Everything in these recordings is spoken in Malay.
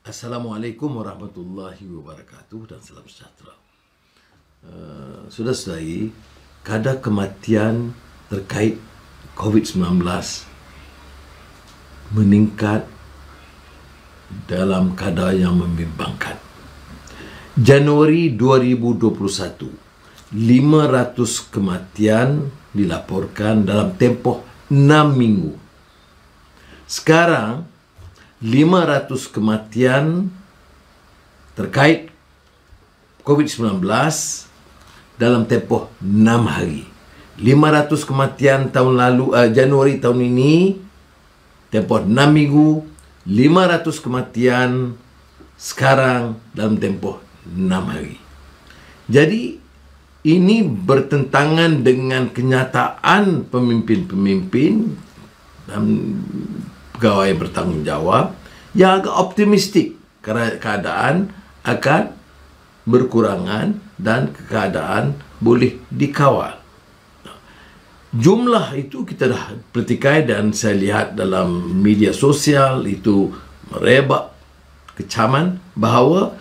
Assalamualaikum warahmatullahi wabarakatuh dan salam sejahtera. Saudara-saudari, kadar kematian terkait COVID-19 meningkat dalam kadar yang membimbangkan. Januari 2021, 500 kematian dilaporkan dalam tempoh 6 minggu. Sekarang 500 kematian terkait COVID-19 dalam tempoh 6 hari. 500 kematian tahun lalu, Januari tahun ini, tempoh 6 minggu. 500 kematian sekarang dalam tempoh 6 hari. Jadi, ini bertentangan dengan kenyataan pemimpin-pemimpin dan pegawai yang bertanggungjawab yang agak optimistik kerana keadaan akan berkurangan dan keadaan boleh dikawal. Jumlah itu kita dah pertikai dan saya lihat dalam media sosial itu merebak kecaman bahawa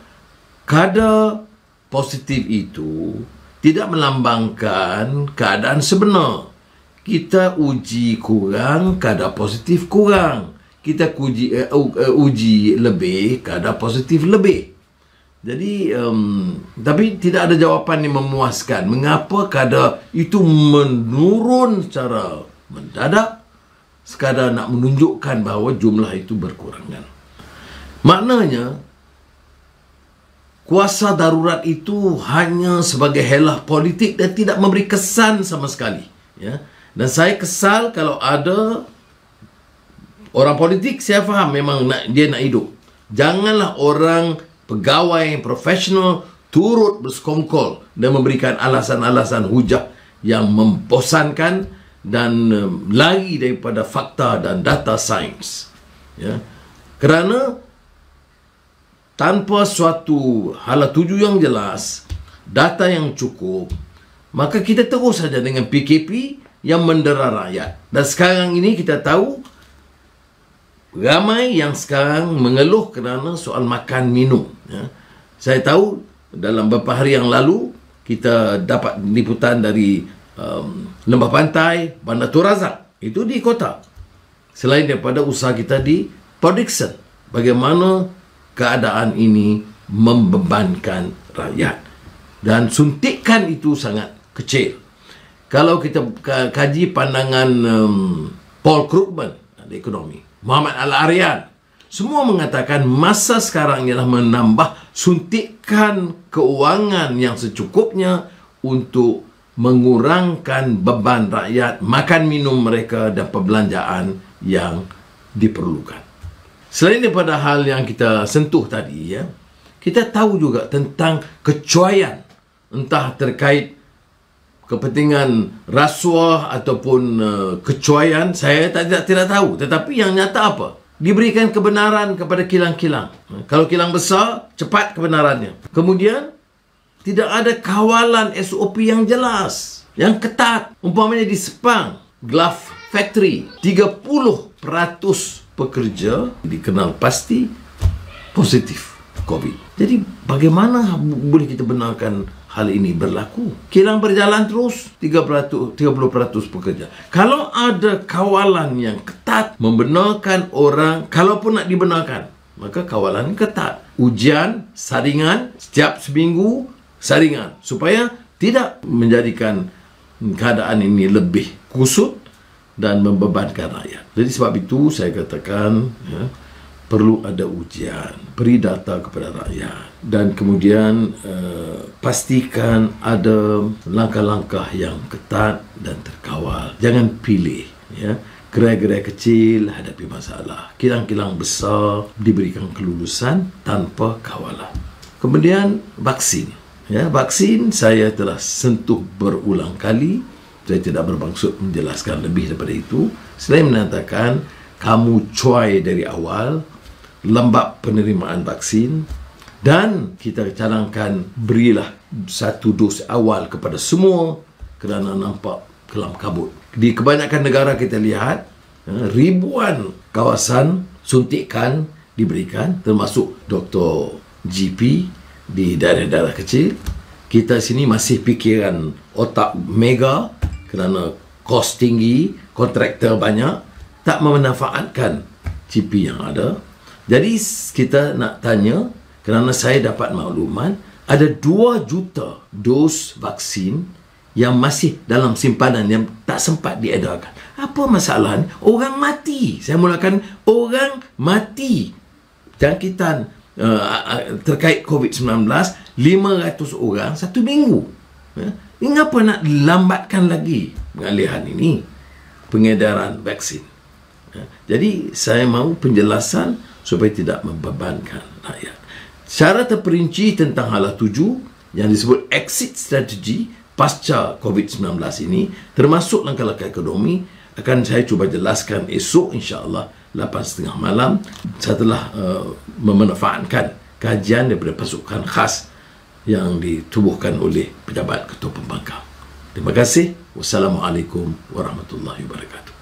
kadar positif itu tidak melambangkan keadaan sebenar. Kita uji kurang, kadar positif kurang. Kita uji lebih, kadar positif lebih. Jadi, tapi tidak ada jawapan yang memuaskan. Mengapa kadar itu menurun secara mendadak sekadar nak menunjukkan bahawa jumlah itu berkurangan. Maknanya, kuasa darurat itu hanya sebagai helah politik dan tidak memberi kesan sama sekali. Ya. Dan saya kesal kalau ada orang politik, saya faham memang dia nak hidup. Janganlah orang pegawai profesional turut bersekongkol dan memberikan alasan-alasan hujah yang membosankan dan lari daripada fakta dan data sains. Ya. Kerana tanpa suatu hala tuju yang jelas, data yang cukup, maka kita terus saja dengan PKP yang mendera rakyat. Dan sekarang ini kita tahu ramai yang sekarang mengeluh kerana soal makan minum. Ya. Saya tahu dalam beberapa hari yang lalu kita dapat liputan dari lembah pantai Bandar Tun Razak. Itu di kota. Selain daripada usaha kita di Port Dickson. Bagaimana keadaan ini membebankan rakyat. Dan suntikan itu sangat kecil. Kalau kita kaji pandangan Paul Krugman dari ekonomi, Muhammad Al-Aryan, semua mengatakan masa sekarang ialah menambah suntikan keuangan yang secukupnya untuk mengurangkan beban rakyat, makan minum mereka dan perbelanjaan yang diperlukan. Selain daripada hal yang kita sentuh tadi, ya, kita tahu juga tentang kecuaian, entah terkait kepentingan rasuah ataupun kecuaian, saya tidak tahu. Tetapi yang nyata apa? Diberikan kebenaran kepada kilang-kilang. Kalau kilang besar, cepat kebenarannya. Kemudian, tidak ada kawalan SOP yang jelas, yang ketat. Umpamanya di Sepang, Glove Factory, 30% pekerja dikenal pasti positif COVID. Jadi, bagaimana boleh kita benarkan hal ini berlaku? Kilang berjalan terus, 30% pekerja. Kalau ada kawalan yang ketat membenarkan orang, kalaupun nak dibenarkan, maka kawalan ketat. Ujian, saringan, setiap seminggu, saringan. Supaya tidak menjadikan keadaan ini lebih kusut dan membebankan rakyat. Jadi sebab itu saya katakan, ya, perlu ada ujian, beri data kepada rakyat dan kemudian pastikan ada langkah-langkah yang ketat dan terkawal. Jangan pilih, ya. Gerai-gerai kecil hadapi masalah, kilang-kilang besar diberikan kelulusan tanpa kawalan. Kemudian vaksin, ya, vaksin saya telah sentuh berulang kali. Saya tidak bermaksud menjelaskan lebih daripada itu. Selain menyatakan kamu cuai dari awal, lambat penerimaan vaksin, dan kita cadangkan berilah satu dos awal kepada semua kerana nampak kelam kabut. Di kebanyakan negara kita lihat ribuan kawasan suntikan diberikan, termasuk doktor GP di daerah-daerah kecil. Kita sini masih fikiran otak mega kerana kos tinggi, kontraktor banyak, tak memanfaatkan GP yang ada. Jadi kita nak tanya, kerana saya dapat makluman ada 2 juta dos vaksin yang masih dalam simpanan yang tak sempat diedarkan. Apa masalah ni? Orang mati. Saya mulakan orang mati jangkitan terkait COVID-19, 500 orang 1 minggu. Ini apa nak lambatkan lagi pengalihan ini, pengedaran vaksin? Jadi saya mahu penjelasan supaya tidak membebankan rakyat. Secara terperinci tentang hala 7 yang disebut exit strategy pasca COVID-19 ini, termasuk langkah-langkah ekonomi, akan saya cuba jelaskan esok insya-Allah 8:30 malam setelah memanfaatkan kajian daripada pasukan khas yang ditubuhkan oleh pejabat Ketua Pembangkang. Terima kasih. Wassalamualaikum warahmatullahi wabarakatuh.